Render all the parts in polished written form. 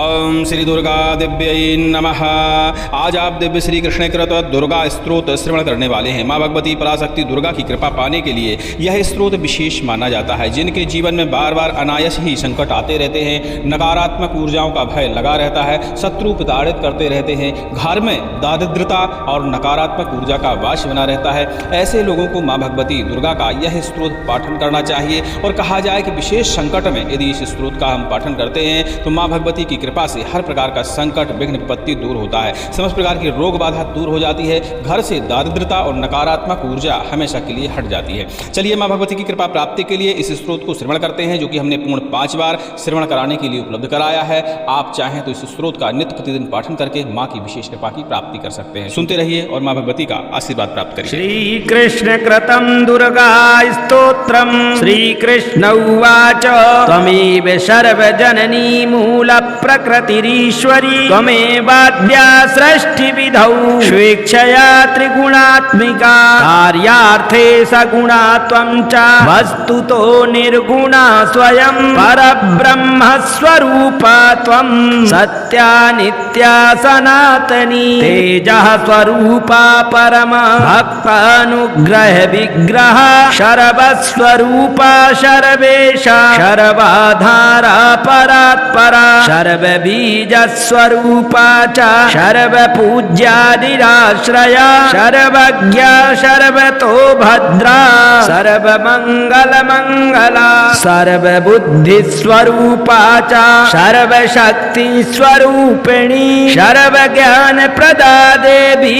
ओम श्री दुर्गा दिव्यै नमः। आज आप दिव्य श्री कृष्ण कृत दुर्गा स्त्रोत श्रवण करने वाले हैं। माँ भगवती पराशक्ति दुर्गा की कृपा पाने के लिए यह स्त्रोत विशेष माना जाता है। जिनके जीवन में बार बार अनायास ही संकट आते रहते हैं, नकारात्मक ऊर्जाओं का भय लगा रहता है, शत्रु प्रताड़ित करते रहते हैं, घर में दारिद्रता और नकारात्मक ऊर्जा का वास बना रहता है, ऐसे लोगों को माँ भगवती दुर्गा का यह स्त्रोत पाठन करना चाहिए। और कहा जाए कि विशेष संकट में यदि इस स्त्रोत का हम पाठन करते हैं तो माँ भगवती की कृपा से हर प्रकार का संकट विघ्न विपत्ति दूर होता है, समस्त प्रकार की रोग बाधा दूर हो जाती है, घर से दारिद्रता और नकारात्मक ऊर्जा हमेशा के लिए हट जाती है। चलिए माँ भगवती की कृपा प्राप्ति के लिए इस स्त्रोत को श्रवण करते हैं, जो कि हमने पूर्ण 5 बार श्रवण कराने के लिए उपलब्ध कराया है। आप चाहें तो इस स्त्रोत का नित्य प्रतिदिन पाठन करके माँ की विशेष कृपा की प्राप्ति कर सकते हैं। सुनते रहिए और माँ भगवती का आशीर्वाद प्राप्त करिए। श्री कृष्ण कृतं दुर्गा स्तोत्रम। श्री कृष्ण उवाच त्वमेव सर्वजननी मूल प्रकृतिरीश्वरी त्वमेवाद्या सृष्टिविधौ स्वेच्छया त्रिगुणात्मिका कार्यार्थे सगुणा त्वं च वस्तुतो निर्गुणा स्वयं परब्रह्म स्वरूपा त्वं सत्या नित्या सनातनी तेजः स्वरूपा परम भक्तानुग्रह विग्रह सर्वस्वरूपा सर्वेशा सर्वाधारा परात्परा सर्वबीजस्वरूपा च सर्वपूज्यादिराश्रया सर्वज्ञा सर्वतो भद्रा सर्वमङ्गलमङ्गला सर्वबुद्धिस्वरूपा च सर्वशक्तिस्वरूपिणी सर्वज्ञानप्रदा देवी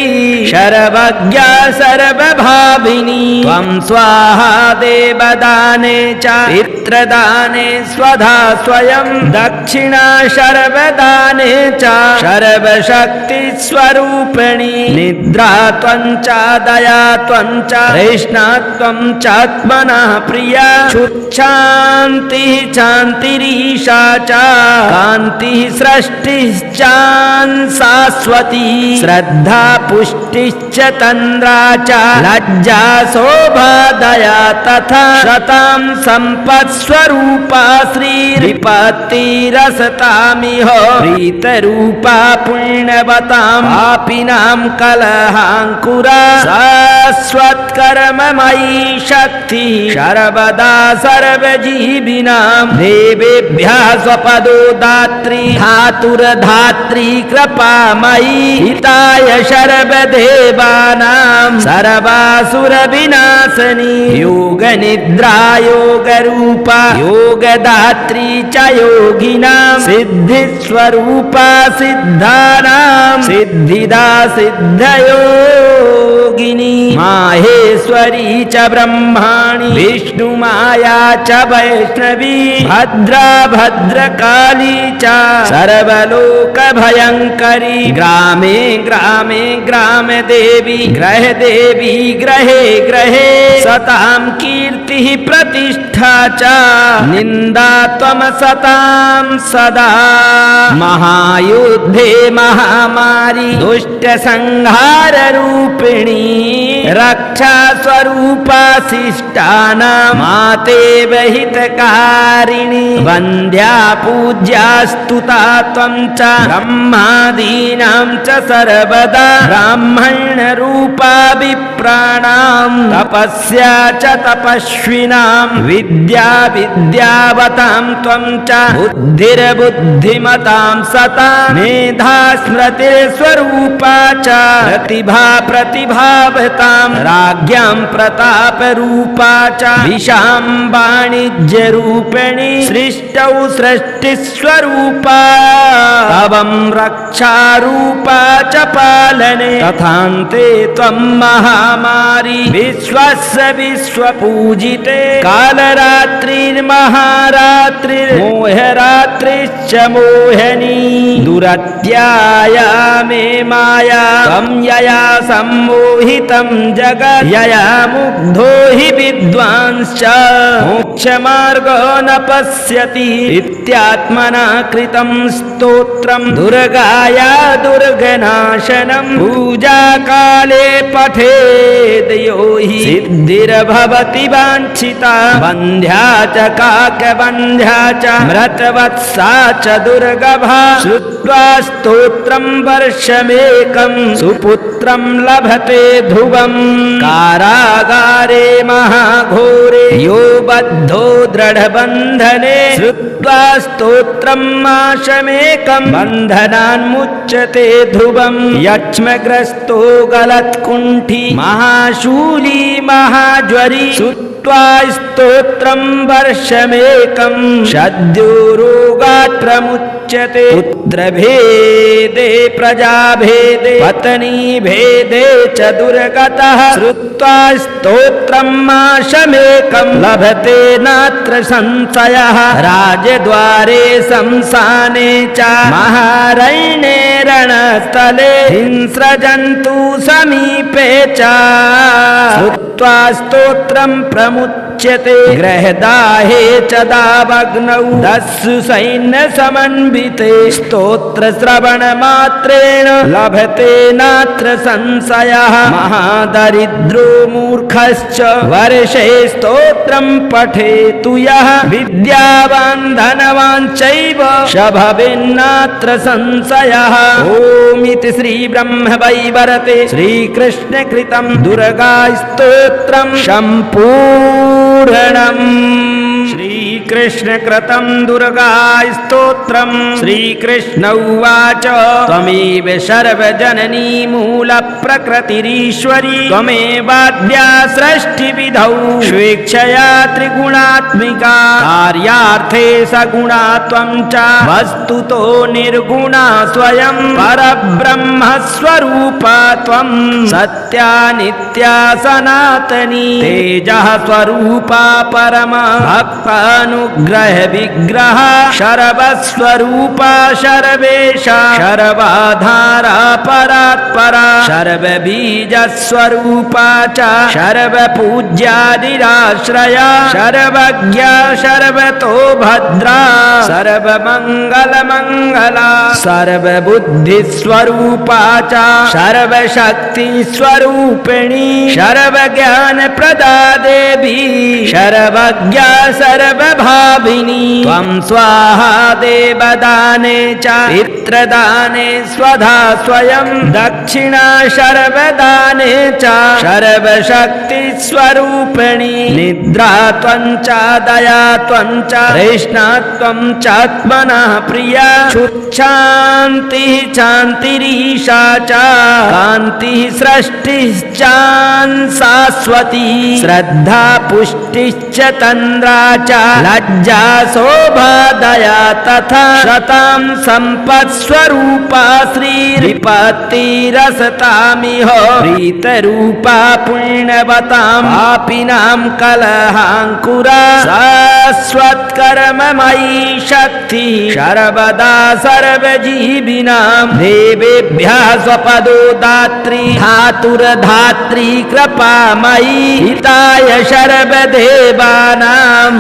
सर्वज्ञा सर्वभाविनी त्वं स्वाहा देवदाने च पितृदाने स्वधा स्वयं दक्षिणा सर्वदाने च सर्वशक्तिस्वरूपिणी निद्रा त्वं च दया त्वं च तृष्णा त्वं च आत्मनः प्रिया शुच्छान्तिः शान्तिरीशा च कान्तिः सृष्टिश्चान् शाश्वती श्रद्धा पुष्टिश्च तन्द्रा च लज्जा शोभा दया तथा शतां सम्पत्स्वरूपा श्रीरिपत्तिरसतामिह प्रीतरूपा पुण्यवतां पापिनां कलहाङ्कुरा शाश्वत्कर्ममयी शक्ति सर्वदा सर्वजीविनां देवेभ्यः स्वपदो दात्री धातुर्धात्री कृपामयी हिताय सर्वदेवानां सर्वासुरविनाशिनी योगनिद्रा योगरूपा योगदात्री च योगिनां सिद्धिस्वरूपा सिद्धानां सिद्धिदा सिद्धयोगिनी माहेश्वरी च ब्रह्माणि विष्णुमाया च वैष्णवी भद्रा भद्रकाली च सर्वलोकभयङ्करी ग्रामे ग्रामे ग्रामदेवी ग्रहदेवी ग्रहे ग्रहे सतां कीर्तिः प्रतिष्ठा च निन्दा त्वं सतां सदा महायुद्धे महामारी दुष्ट संहार रूपिणी रक्षा स्वरूपा शिष्टानां मातेव हितकारिणी वन्द्या पूज्या स्तुता त्वं च ब्रह्मादीनां च सर्वदा ब्राह्मण रूपा विप्राणां तपस्या च तपस्विनां विद्या विद्यावतां त्वं च बुद्धिर्बुद्धिमतां सता मेधा स्मृतिस्वरूपा च प्रतिभा प्रतिभावतां राज्ञां प्रतापरूपा च विशां वाणिज्यरूपिणी सृष्टौ सृष्टिस्वरूपा तवं रक्षारूपा च पालने तथान्ते त्वं महामारी विश्वस्य विश्वपूजिते कालरात्रिर्महारात्रिर्मोहरात्रिश्च मोहिनी दुरत्याया मे माया त्वं यया सम्मोहि हितं जगत् यया मुग्धो हि विद्वांश्च मोक्षमार्गो न पश्यति इत्यात्मना कृतं स्तोत्रं दुर्गाया दुर्गनाशनं पूजाकाले पठेद् यो हि सिद्धिर्भवति वाञ्छिता वन्ध्या च काकवन्ध्या च मृतवत्सा च दुर्गभा श्रुत्वा स्तोत्रं वर्षमेकं सुपुत्रं लभते ध्रुवम् कारागारे महाघोरे यो बद्धो दृढबन्धने श्रुत्वा स्तोत्रं मासमेकं बन्धनान्मुच्यते ध्रुवम् यक्ष्मग्रस्तो गलत्कुण्ठी महाशूली महाज्वरी श्रुत्वा स्तोत्रं वर्षमेकं सद्यो रोगात् प्रमुच्यते पुत्रभेदे प्रजाभेदे पत्नीभेदे च दुर्गतः श्रुत्वा स्तोत्रं मासमेकं लभते नात्र संशयः राजद्वारे शंसाने च महारण्ये रणस्थले हिंस्रजन्तु समीपे च श्रुत्वा स्तोत्रं प्रमुच्यते गृहदाहे च दावग्नौ दस्सु सैन्यसमन्विते स्तोत्रश्रवणमात्रेण लभते नात्र संशयः महादरिद्रो मूर्खश्च वर्षे स्तोत्रं पठेतु यः विद्यावान् धनवान् चैव स भवेन्नात्र संशयः ओमिति श्रीब्रह्मवैवर्ते श्रीकृष्णकृतं दुर्गास्तोत्रं सम्पूर्णम् श्रीकृष्णकृतं दुर्गास्तोत्रं श्रीकृष्ण उवाच त्वमेव सर्वजननी मूलप्रकृतिरीश्वरी त्वमेवाद्या सृष्टिविधौ स्वेच्छया त्रिगुणात्मिका कार्यार्थे सगुणा त्वं च वस्तुतो निर्गुणा स्वयं परब्रह्मस्वरूपा त्वं सत्या नित्या सनातनी तेजः स्वरूपा परमा भक्तानुग्रह विग्रह सर्वस्वरूपा सर्वेशा सर्वाधारा परात्परा सर्वबीजस्वरूपा च सर्वपूज्यादिराश्रया सर्वज्ञा सर्वतो भद्रा सर्वमङ्गलमङ्गला सर्वबुद्धिस्वरूपा च सर्वशक्तिस्वरूपिणी सर्वज्ञानप्रदा देवी सर्वज्ञा सर्वभाविनी त्वं स्वाहा देवदाने च पितृदाने स्वधा स्वयं दक्षिणा सर्वदाने च सर्वशक्तिस्वरूपिणी निद्रा त्वं च दया त्वं च तृष्णा त्वं च आत्मनः प्रिया शुच्छान्तिः शान्तिरीशा च कान्तिः सृष्टिश्चान्शाश्वती श्रद्धा पुष्टिश्च तन्द्रा च लज्जा शोभा दया तथा शतां सम्पत्स्वरूपा श्रीरिपत्तिरसतामिह प्रीतरूपा पुण्यवतां पापिनां कलहाङ्कुरा शाश्वत्कर्ममयी शक्ति सर्वदा सर्वजीविनां देवेभ्यः स्वपदो दात्री धातुर्धात्री कृपामयी हिताय सर्वदेवानां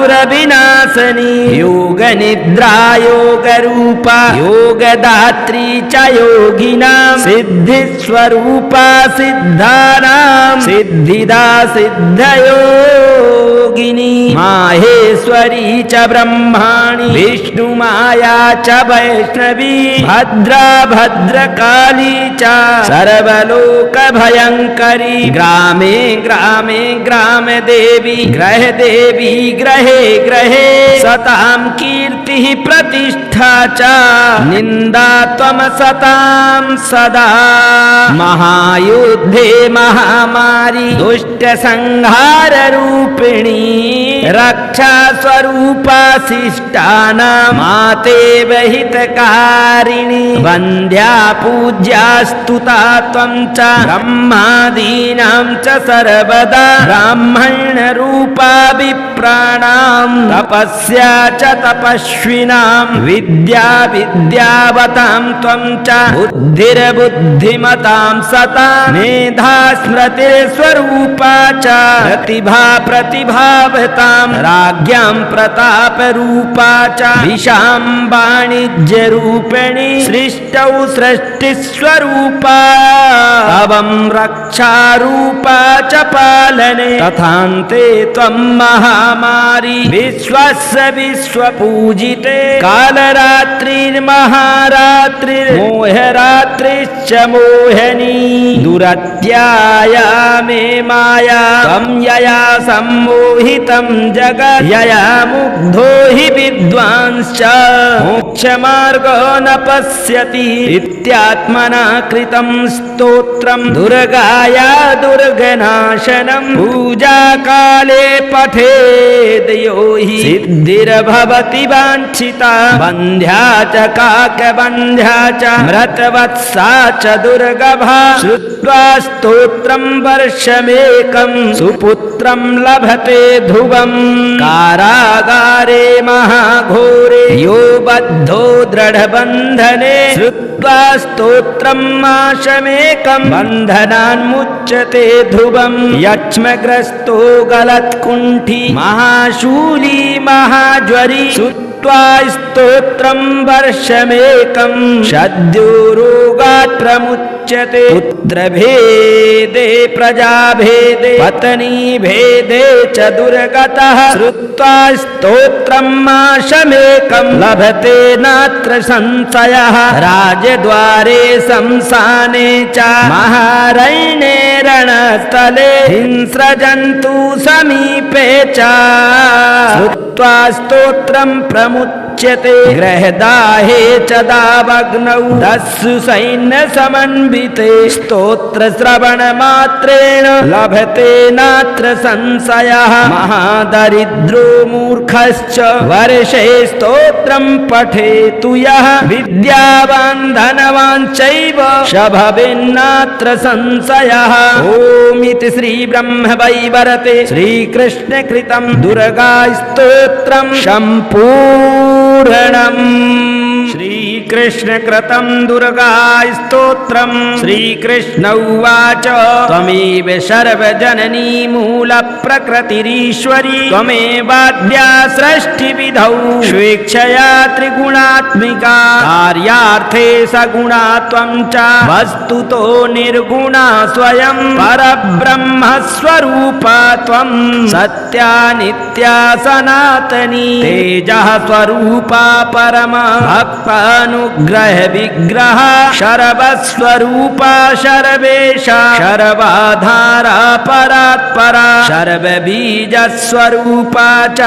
सर्वासुरविनाशिनी योगनिद्रा योगरूपा योगदात्री च योगिनां सिद्धिस्वरूपा सिद्धानां सिद्धिदा सिद्धयोगिनी माहेश्वरी च ब्रह्माणि विष्णुमाया च वैष्णवी भद्रा भद्रकाली च सर्वलोकभयङ्करी ग्रामे ग्रामे ग्रामदेवी ग्रहदेवी ग्रहे ग्रहे सतां कीर्तिः प्रतिष्ठा च निन्दा त्वं सतां सदा महायुद्धे महामारी दुष्टसंहाररूपिणी रक्षा स्वरूपा शिष्टानां मातेव हितकारिणी वन्द्या पूज्या स्तुता त्वं च ब्रह्मादीनां च सर्वदा ब्राह्मणरूपा विप्राणां तपस्या च तपस्विनां विद्या विद्यावतां त्वं च बुद्धिर्बुद्धिमतां सता मेधा स्मृतिस्वरूपा च प्रतिभा प्रतिभावतां राज्ञां प्रतापरूपा च विशां वाणिज्यरूपिणी सृष्टौ सृष्टिस्वरूपा तवं रक्षारूपा च पालने तथान्ते त्वं महामारी विश्वस्य विश्वपूजिते कालरात्रिर्महारात्रिर्मोहरात्रिश्च मोहिनी दुरत्याया मे माया त्वं यया सम्मोहितं जगत् यया मुग्धो हि विद्वांश्च मोक्षमार्गो न पश्यति इत्यात्मना कृतं स्तोत्रं दुर्गाया दुर्गनाशनं पूजाकाले पठेद् यो हि सिद्धिर्भवति वाञ्छिता बन्ध्या च काकबन्ध्या च मृतवत्सा च दुर्गभा श्रुत्वा स्तोत्रं वर्षमेकं सुपुत्रं लभते ध्रुवम् कारागारे महाघोरे यो बद्धो दृढबन्धने श्रुत्वा स्तोत्रं माशमेकं बन्धनान्मुच्यते ध्रुवम् यक्ष्मग्रस्तो गलत्कुण्ठी महाशूली महाज्वरी श्रुत्वा स्तोत्रं वर्षमेकं सद्यो रोगात् प्रमुच्यते पुत्रभेदे प्रजाभेदे पत्नीभेदे च दुर्गतः श्रुत्वा स्तोत्रं माशमेकं लभते नात्र संशयः राजद्वारे शंसाने च महारण्ये रणस्थले हिंस्रजन्तु समीपे च श्रुत्वा स्तोत्रं प्रमुच्यते गृहदाहे च दावग्नौ दस्यु सैन्यसमन्विते स्तोत्रश्रवणमात्रेण लभते नात्र संशयः महादरिद्रो मूर्खश्च वर्षे स्तोत्रं पठेतु यः विद्यावान् धनवान् चैव स भवेन्नात्र संशयः ओमिति श्रीब्रह्मवैवर्ते श्रीकृष्णकृतं दुर्गास्तोत्रं सम्पूर्णम् श्रीकृष्णकृतं दुर्गास्तोत्रं श्रीकृष्ण उवाच त्वमेव सर्वजननी मूलप्रकृतिरीश्वरी त्वमेवाद्या सृष्टिविधौ स्वेच्छया त्रिगुणात्मिका कार्यार्थे सगुणा त्वं च वस्तुतो निर्गुणा स्वयं परब्रह्मस्वरूपा त्वं सत्या नित्या सनातनी तेजः स्वरूपा परमा भक्तानुग्रह विग्रह शर्वस्वरूपा शर्वेशा शर्वाधारा परात्परा शर्वबीजस्वरूपा च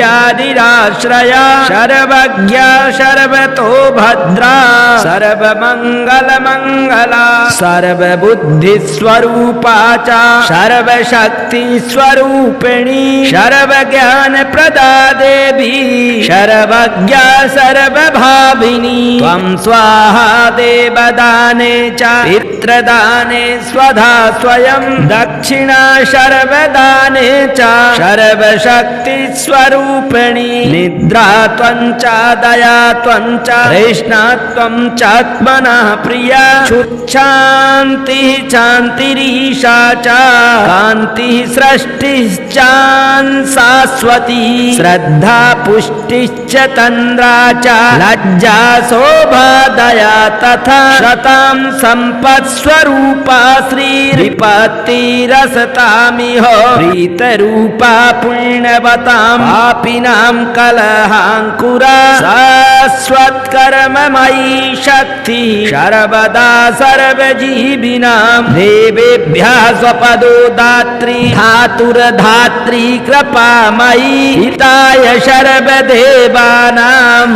शर्वपूज्यादिराश्रया शर्वज्ञा शर्वतो भद्रा सर्वमङ्गलमङ्गला सर्वबुद्धिस्वरूपा च सर्वशक्तिस्वरूपिणी सर्वज्ञानप्रदा देवी सर्वज्ञा सर्वभाविनी त्वं स्वाहा देवदाने च पितृदाने स्वधा स्वयं दक्षिणा सर्वदाने च सर्वशक्तिस्वरूपिणी निद्रा त्वं च दया त्वं च तृष्णा त्वं चात्मनः प्रिया शुच्छान्तिः शान्तिरीशा च कान्तिः सृष्टिश्चान् शाश्वती श्रद्धा पुष्टिश्च तन्द्रा च लज्जा शोभा दया तथा शतां सम्पत्स्वरूपा श्रीरिपत्तिरसतामिह प्रीतरूपा पुण्यवतां पापिनां कलहाङ्कुरा शाश्वत्कर्ममयी शक्ति सर्वदा सर्वजीविनां देवेभ्यः स्वपदो दात्री धातुर्धात्री कृपामयी हिताय सर्वदेवानां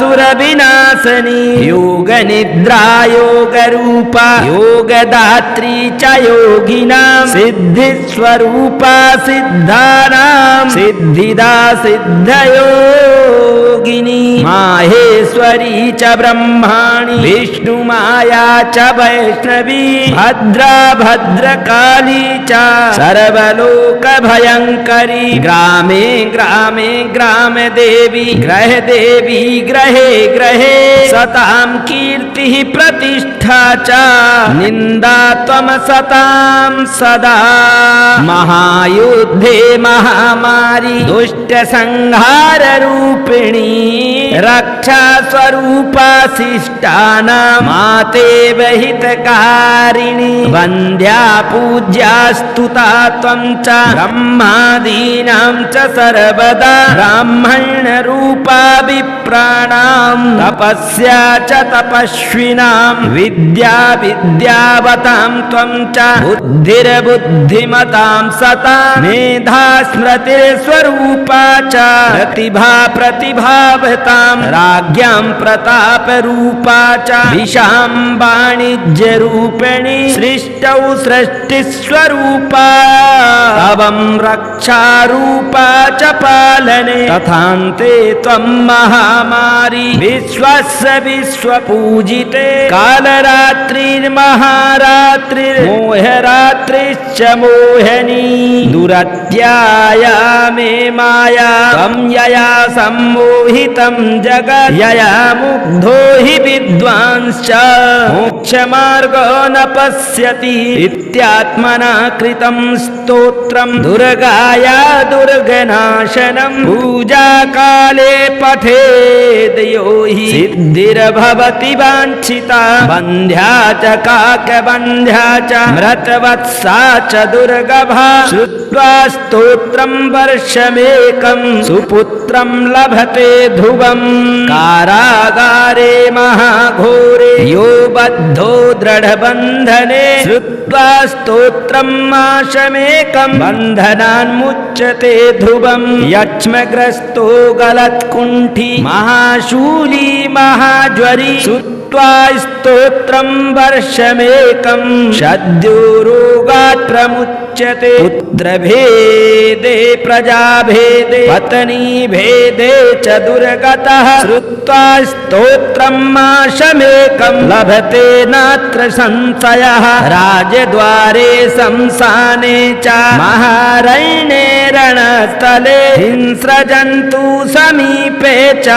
सर्वासुरविनाशिनी योगनिद्रा योगरूपा योगदात्री च योगिनां सिद्धिस्वरूपा सिद्धानां सिद्धिदा सिद्धयोगिनी माहेश्वरी महेश्वरी च ब्रह्माणि विष्णुमाया च वैष्णवी भद्रा भद्रकाली च सर्वलोकभयङ्करी ग्रामे ग्रामे ग्रामदेवी ग्रहदेवी ग्रहे ग्रहे सतां कीर्तिः प्रतिष्ठा च निन्दा त्वं सतां सदा महायुद्धे महामारी दुष्ट संहार रूपिणी रक्षा स्वरूपा शिष्टानां मातेव हितकारिणी वन्द्या पूज्या स्तुता त्वं च ब्रह्मादीनां च सर्वदा ब्राह्मण रूपा विप्राणां तपस्या च तपस्विनां विद्या विद्यावतां त्वं च बुद्धिर्बुद्धिमतां सता मेधा स्मृतिर्स्वरूपा च प्रतिभा प्रतिभावतां राज्ञां प्रतापरूपा च विशां वाणिज्यरूपिणी सृष्टौ सृष्टिस्वरूपा तवं रक्षारूपा च पालने तथान्ते त्वं महामारी विश्वस्य विश्वपूजिते कालरात्रिर्महारात्रिर्मोहरात्रिश्च मोहिनी दुरत्याया मे माया त्वं यया सम्मोहितं जगत् यया मुग्धो हि विद्वांश्च मोक्षमार्गो न पश्यति इत्यात्मना कृतं स्तोत्रं दुर्गाया दुर्गनाशनं पूजाकाले पठेद् यो हि सिद्धिर्भवति वाञ्छिता बन्ध्या च काकबन्ध्या च मृतवत्सा च दुर्गभा श्रुत्वा स्तोत्रं वर्षमेकं सुपुत्रं लभते ध्रुवम् कारागारे महाघोरे यो बद्धो दृढबन्धने श्रुत्वा स्तोत्रं माशमेकं बन्धनान्मुच्यते ध्रुवम् यक्ष्मग्रस्तो गलत्कुण्ठी महाशूली महाज्वरी श्रुत्वा स्तोत्रं वर्षमेकं सद्यो रोगात् प्रमुच्यते पुत्रभेदे प्रजाभेदे पत्नीभेदे च दुर्गतः श्रुत्वा स्तोत्रं माशमेकं लभते नात्र संशयः राजद्वारे शंसाने च महारण्ये रणस्थले हिंस्रजन्तु समीपे च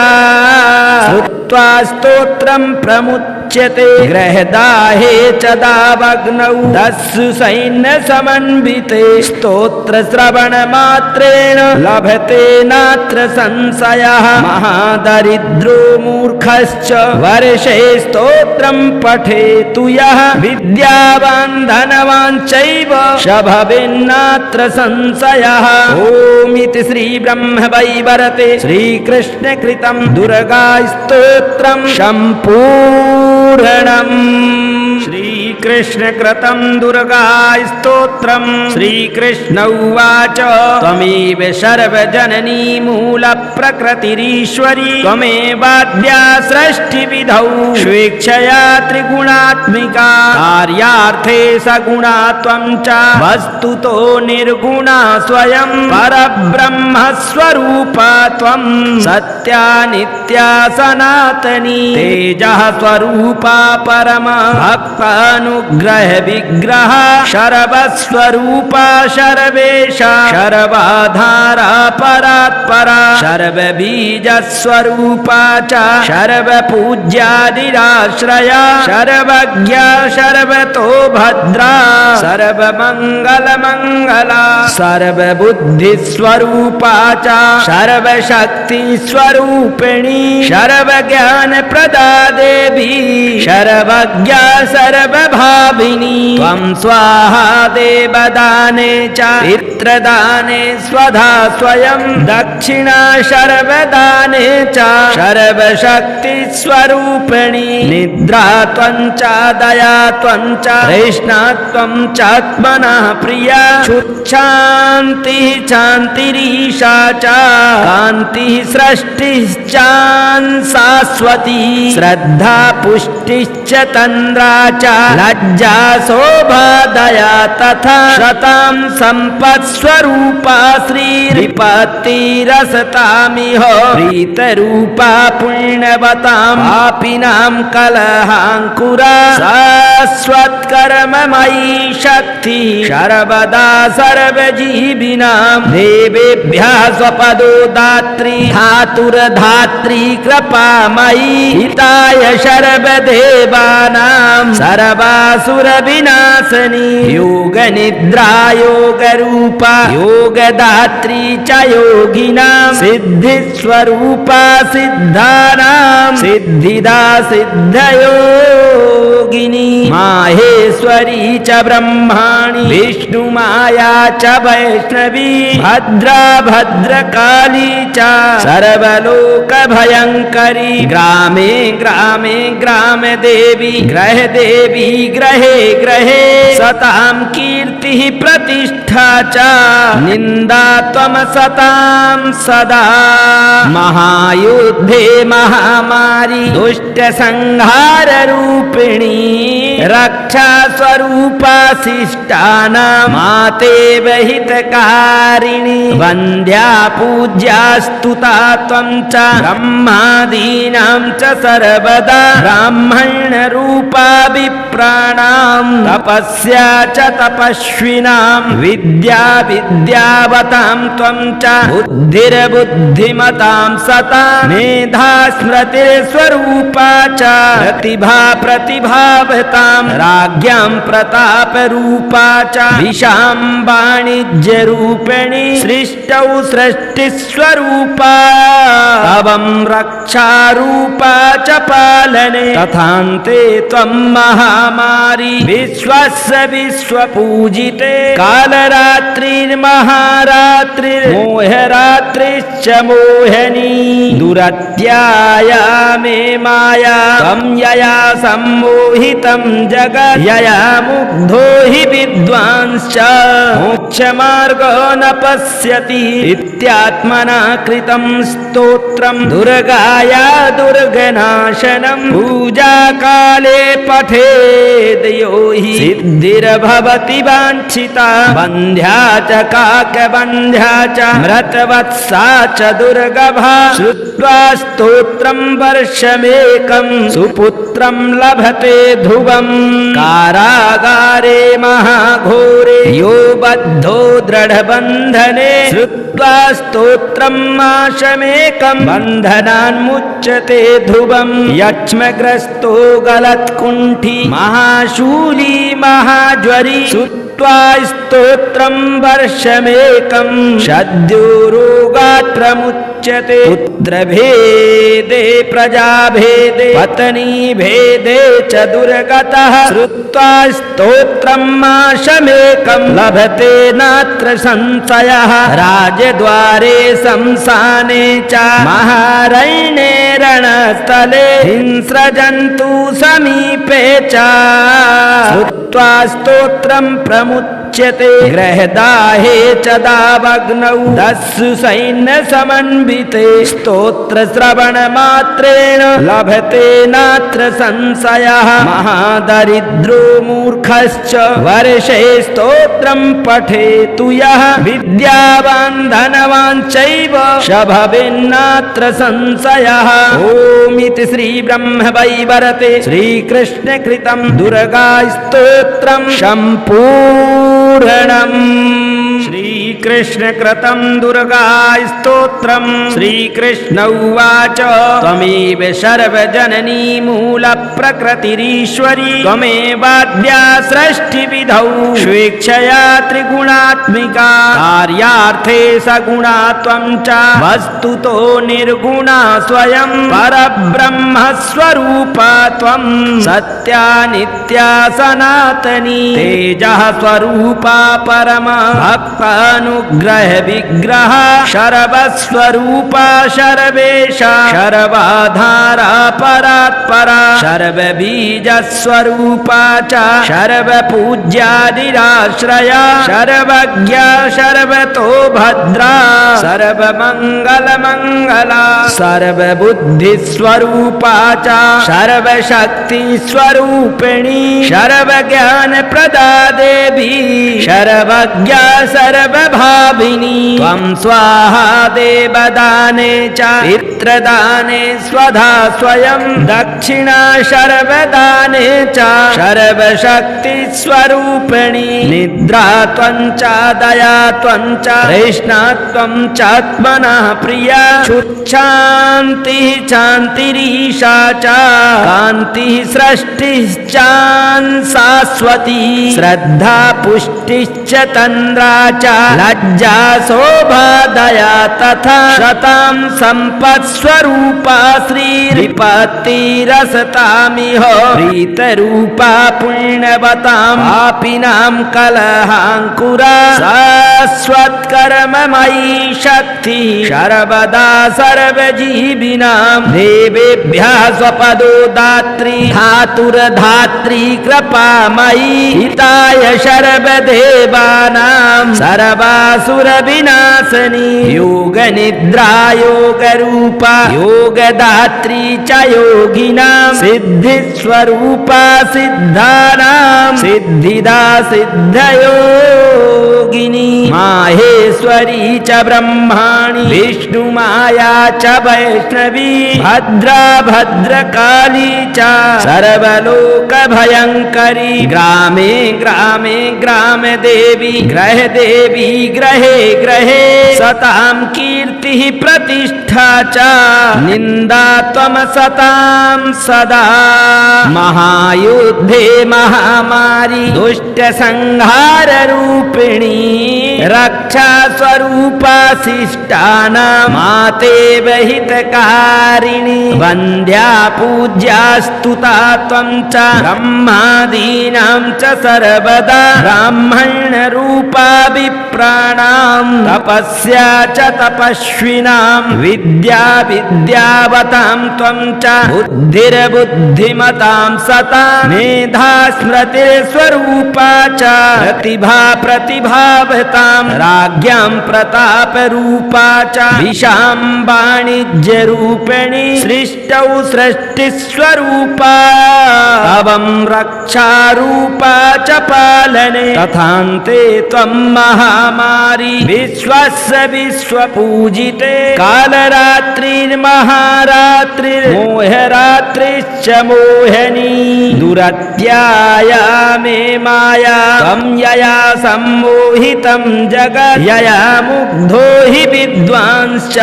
श्रुत्वा स्तोत्रं प्रमुच्यते गृहदाहे च दावग्नौ दस्यु सैन्यसमन्विते स्तोत्रश्रवणमात्रेण लभते नात्र संशयः महादरिद्रो मूर्खश्च वर्षे स्तोत्रं पठेतु यः विद्यावान् धनवान् चैव शभवेन्नात्र संशयः ओमिति श्रीब्रह्मवैवर्ते श्रीकृष्णकृतं दुर्गास्तोत्रं सम्पूर्णम् श्रीकृष्णकृतं दुर्गास्तोत्रं श्रीकृष्ण उवाच त्वमेव सर्वजननी मूलप्रकृतिरीश्वरी त्वमेवाद्या सृष्टिविधौ स्वेच्छया त्रिगुणात्मिका कार्यार्थे सगुणा त्वं च वस्तुतो निर्गुणा स्वयं परब्रह्मस्वरूपा त्वं सत्या नित्या सनातनी तेजः स्वरूपा परमा भक्तानुग्रह विग्रह सर्वस्वरूपा सर्वेशा सर्वाधारा परात्परा सर्वबीजस्वरूपा च सर्वपूज्यादिराश्रया सर्वज्ञा सर्वतो भद्रा सर्वमङ्गलमङ्गला सर्वबुद्धिस्वरूपा च सर्वशक्तिस्वरूपिणी सर्वज्ञानप्रदा देवी सर्वज्ञा सर्वभाविनी त्वं स्वाहा देवदाने च पितृदाने स्वधा स्वयं दक्षिणा सर्वदाने च सर्वशक्तिस्वरूपिणी निद्रा त्वं च दया त्वं च तृष्णा त्वं चात्मनः प्रिया क्षुच्छान्तिः शान्तिरीशा च कान्तिः सृष्टिश्चान् शाश्वती श्रद्धा पुष्टिश्च तन्द्रा च लज्जा शोभा दया तथा शतां सम्पत्स्वरूपा श्रीरिपत्तिरसतामिह प्रीतरूपा पुण्यवतां पापिनां कलहाङ्कुरा शाश्वत्कर्ममयी शक्ति सर्वदा सर्वजीविनां देवेभ्यः स्वपदो दात्री धातुर्धात्री कृपामयी हिताय सर्वदेवानां सर्वासुरविनाशिनी योगनिद्रा योगरूपा योगदात्री च योगिनां सिद्धिस्वरूपा सिद्धानां सिद्धिदा सिद्धयोगिनी माहेश्वरी च ब्रह्माणि विष्णुमाया च वैष्णवी भद्रा भद्रकाली च सर्वलोकभयङ्करी ग्रामे ग्रामे ग्रामदेवी ग्रहदेवी ग्रहे ग्रहे सतां कीर्तिः प्रतिष्ठा च निन्दा त्वं सतां सदा महायुद्धे महामारी दुष्टसंहार रूपिणी रक्षा स्वरूपा शिष्टानां मातेव हितकारिणी वन्द्या पूज्या स्तुता त्वं च ब्रह्मादीनां च सर्वदा ब्राह्मण रूपा विप्राणां तपस्या च तपस्विनां विद्या विद्यावतां त्वं च बुद्धिर्बुद्धिमतां सता मेधा स्मृतिस्वरूपा च प्रतिभा प्रतिभावतां राज्ञां प्रतापरूपा च दिशां वाणिज्यरूपिणी सृष्टौ सृष्टिस्वरूपा अवं रक्षारूपा च पालने तथान्ते त्वं महामारी विश्वस्य विश्वपूजिते कालरात्रिर्महारात्रिर्मोहरात्रिश्च मोहिनी दुरत्याया मे माया त्वं यया सम्मोहितं जगत् यया मुग्धो हि विद्वांश्च मोक्षमार्गो न पश्यति इत्यात्मना कृतं स्तोत्रं दुर्गाया दुर्गनाशनं पूजाकाले पठेद् यो हि सिद्धिर्भवति वाञ्छिता बन्ध्या च काकबन्ध्या च मृतवत्सा च दुर्गभा श्रुत्वा स्तोत्रं वर्षमेकं सुपुत्रं लभते ध्रुवं कारागारे महाघोरे यो बद्धो दृढबन्धने श्रुत्वा स्तोत्रं माशमेकं बन्धनान्मुच्यते ध्रुवं यक्ष्मग्रस्तो गलत्कुण्ठी महाशूली महाज्वरी श्रुत्वा स्तोत्रं वर्षमेकं सद्यो रोगात् प्रमुच्यते पुत्रभेदे प्रजाभेदे पत्नीभेदे च दुर्गतः श्रुत्वा स्तोत्रं माशमेकं लभते नात्र संशयः राजद्वारे शंसाने च महारण्ये रणस्थले हिंस्रजन्तु समीपे च श्रुत्वा स्तोत्रं प्रमुच्यते गृहदाहे च दावग्नौ दस्यु सैन्यसमन्विते स्तोत्रश्रवणमात्रेण लभते नात्र संशयः महादरिद्रो मूर्खश्च वर्षे स्तोत्रं पठेतु यः विद्यावान् धनवान् चैव शभवेन्नात्र संशयः ओमिति श्रीब्रह्मवैवर्ते श्रीकृष्णकृतं दुर्गास्तोत्रं सम्पूर्णम् श्रीकृष्णकृतं दुर्गास्तोत्रं श्रीकृष्ण उवाच त्वमेव सर्वजननी मूलप्रकृतिरीश्वरी त्वमेवाद्या सृष्टिविधौ स्वेच्छया त्रिगुणात्मिका कार्यार्थे सगुणा त्वं च वस्तुतो निर्गुणा स्वयं परब्रह्मस्वरूपा त्वं सत्या नित्या सनातनी तेजः स्वरूपा परमा भक्ता सर्वानुग्रह विग्रह सर्वस्वरूपा सर्वेशा सर्वाधारा परात्परा सर्वबीजस्वरूपा च सर्वपूज्यादिराश्रया सर्वज्ञा सर्वतो भद्रा सर्वमङ्गलमङ्गला सर्वबुद्धिस्वरूपा च सर्वशक्तिस्वरूपिणी सर्वज्ञानप्रदा देवी सर्वज्ञा सर्वभाविनी त्वं स्वाहा देवदाने च पितृदाने स्वधा स्वयं दक्षिणा सर्वदाने च सर्वशक्तिस्वरूपिणी निद्रा त्वं च दया त्वं च तृष्णा त्वं चात्मनः प्रिया क्षुत्शान्तिः शान्तिरीशा च कान्तिः सृष्टिश्चान् शाश्वती श्रद्धा पुष्टिश्च तन्द्रा च लज्जा शोभा दया तथा शतां सम्पत्स्वरूपा श्रीरिपत्तिरसतामिह प्रीतरूपा पुण्यवतां पापिनां कलहाङ्कुरा शाश्वत्कर्ममयी शक्ति सर्वदा सर्वजीविनां देवेभ्यः स्वपदो दात्री धातुर्धात्री कृपामयी हिताय सर्वदेवानां सर्वासुरविनाशिनी योगनिद्रा योगरूपा योगदात्री च योगिनां सिद्धिस्वरूपा सिद्धानां सिद्धिदा सिद्धयोगिनी माहेश्वरी च ब्रह्माणि विष्णुमाया च वैष्णवी भद्रा भद्रकाली च सर्वलोकभयङ्करी ग्रामे ग्रामे ग्रामदेवी ग्रहदेवी ग्रहे ग्रहे सतां कीर्तिः प्रतिष्ठा च निन्दा त्वं सतां सदा महायुद्धे महामारी दुष्टसंहाररूपिणी रक्षा स्वरूपा शिष्टानां मातेव हितकारिणी वन्द्या पूज्या स्तुता त्वं च ब्रह्मादीनां च सर्वदा ब्राह्मणरूपा विप्राणां तपस्या च तपस्विनां विद्या विद्यावतां त्वं च बुद्धिर्बुद्धिमतां सता मेधा स्मृतिस्वरूपा च प्रतिभा प्रतिभावतां राज्ञां प्रतापरूपा च दिशां वाणिज्यरूपिणी सृष्टौ सृष्टिस्वरूपा अवं रक्षारूपा च पालने तथान्ते त्वं महामारी विश्वस्य विश्वपूजिते कालरात्रिर्महारात्रिर्मोहरात्रिश्च मोहिनी दुरत्याया मे माया त्वं यया सम्मोहितं जगत् यया मुग्धो हि विद्वांश्च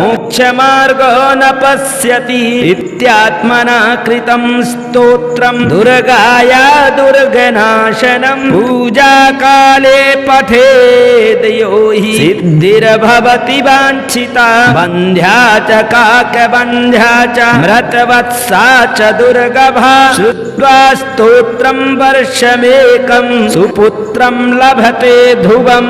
मोक्षमार्गो न पश्यति इत्यात्मना कृतं स्तोत्रं दुर्गाया दुर्गनाशनं पूजाकाले पठेद् यो हि सिद्धिर्भवति वाञ्छिता बन्ध्या च काकबन्ध्या च मृतवत्सा च दुर्गभा श्रुत्वा स्तोत्रं वर्षमेकं सुपुत्रं लभते ध्रुवं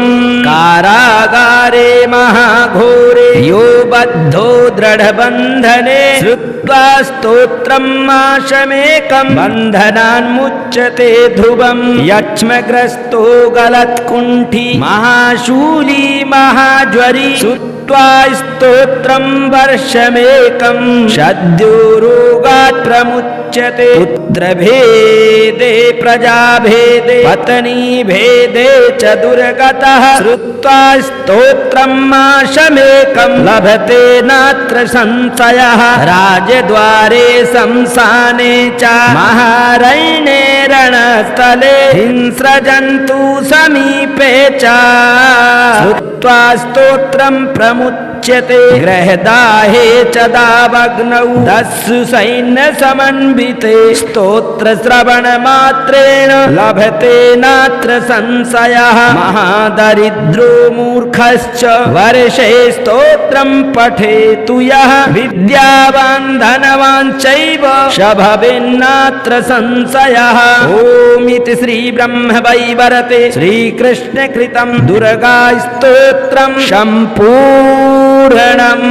कारागारे महाघोरे यो बद्धो दृढबन्धने श्रुत्वा स्तोत्रं माशमेकं बन्धनान्मुच्यते ध्रुवं यक्ष्मग्रस्तो गलत्कुण्ठी महाशूली महाज्वरी श्रुत्वा स्तोत्रं वर्षमेकं सद्यो रोगात् प्रमुच्यते पुत्रभेदे प्रजाभेदे पत्नीभेदे च दुर्गतः श्रुत्वा स्तोत्रं माशमेकं लभते नात्र संशयः राजद्वारे शंसाने च महारण्ये रणस्थले हिंस्रजन्तु समीपे च श्रुत्वा स्तोत्रं प्रमुच्यते मुच्यते ग्रहदाहे च दावग्नौ तस्सु सैन्यसमन्विते स्तोत्रश्रवणमात्रेण लभते नात्र संशयः महादरिद्रो मूर्खश्च वर्षे स्तोत्रं पठेतु यः विद्यावान् धनवान् चैव स भवेन्नात्र संशयः। ॐ इति श्रीब्रह्मवैवर्ते श्रीकृष्णकृतं दुर्गास्तोत्रं सम्पूर्णम्।